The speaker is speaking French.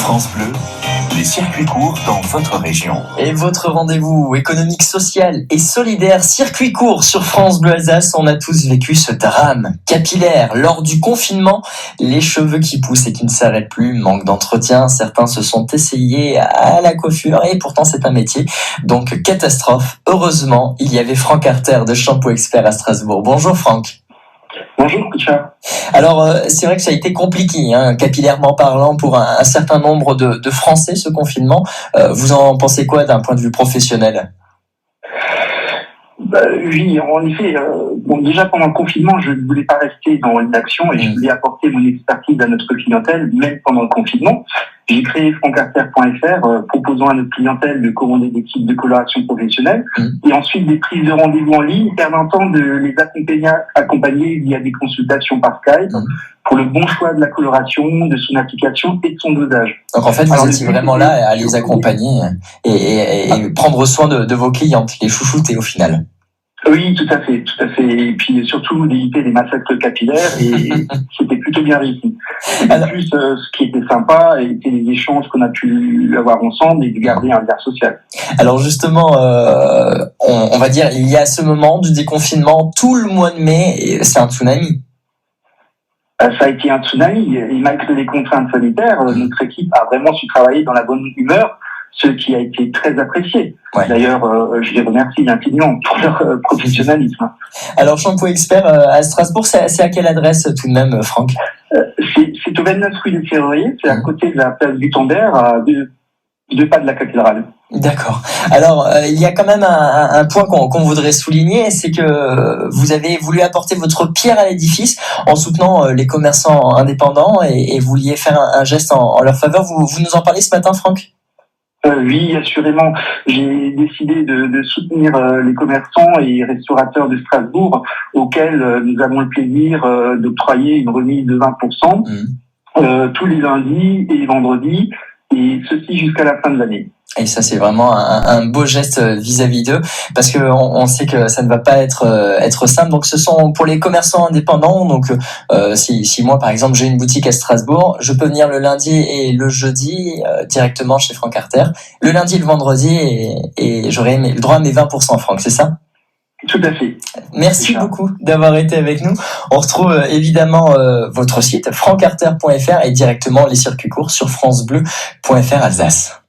France Bleu, les circuits courts dans votre région. Et votre rendez-vous économique, social et solidaire, circuit court sur France Bleu Alsace. On a tous vécu ce drame capillaire. Lors du confinement, les cheveux qui poussent et qui ne s'arrêtent plus, manque d'entretien. Certains se sont essayés à la coiffure et pourtant c'est un métier. Donc catastrophe. Heureusement, il y avait Franck Arter de Shampoo Expert à Strasbourg. Bonjour Franck. Bonjour Richard. Alors c'est vrai que ça a été compliqué, capillairement parlant, pour un certain nombre de Français, ce confinement. Vous en pensez quoi d'un point de vue professionnel ? Oui, en effet. Déjà pendant le confinement, je ne voulais pas rester dans l'inaction et je voulais apporter mon expertise à notre clientèle, même pendant le confinement. J'ai créé francarter.fr proposant à notre clientèle de commander des kits de coloration professionnelle et ensuite des prises de rendez-vous en ligne permettant de les accompagner via des consultations par Skype pour le bon choix de la coloration, de son application et de son dosage. Donc en fait, vous étiez vraiment là à les accompagner et prendre soin de vos clientes, les chouchouter au final. Oui, tout à fait. Et puis surtout d'éviter les massacres capillaires et c'était plutôt bien réussi. Et en plus, ce qui était sympa était les échanges qu'on a pu avoir ensemble et de garder un lien social. Alors justement, on va dire, il y a ce moment du déconfinement, tout le mois de mai, c'est un tsunami. Ça a été un tsunami et malgré les contraintes sanitaires, notre équipe a vraiment su travailler dans la bonne humeur, ce qui a été très apprécié. Ouais. D'ailleurs, je les remercie infiniment pour leur professionnalisme. Alors, Shampoo Expert à Strasbourg, c'est à quelle adresse tout de même, Franck ? C'est au 29 rue des Ferreriers, c'est à côté de la place Gutenberg, à deux pas de la cathédrale. D'accord. Alors, il y a quand même un point qu'on voudrait souligner, c'est que vous avez voulu apporter votre pierre à l'édifice en soutenant les commerçants indépendants et vous vouliez faire un geste en leur faveur. Vous nous en parlez ce matin, Franck ? Oui, assurément. J'ai décidé de soutenir les commerçants et restaurateurs de Strasbourg auxquels nous avons le plaisir d'octroyer une remise de 20% tous les lundis et vendredis, et ceci jusqu'à la fin de l'année. Et ça, c'est vraiment un beau geste vis-à-vis d'eux, parce que on sait que ça ne va pas être simple. Donc, ce sont pour les commerçants indépendants. Donc, si moi, par exemple, j'ai une boutique à Strasbourg, je peux venir le lundi et le jeudi directement chez Franck Arter. Le lundi et le vendredi, et j'aurai le droit à mes 20%, Franck, c'est ça ? Tout à fait. Merci beaucoup d'avoir été avec nous. On retrouve évidemment votre site francarter.fr et directement les circuits courts sur francebleu.fr Alsace.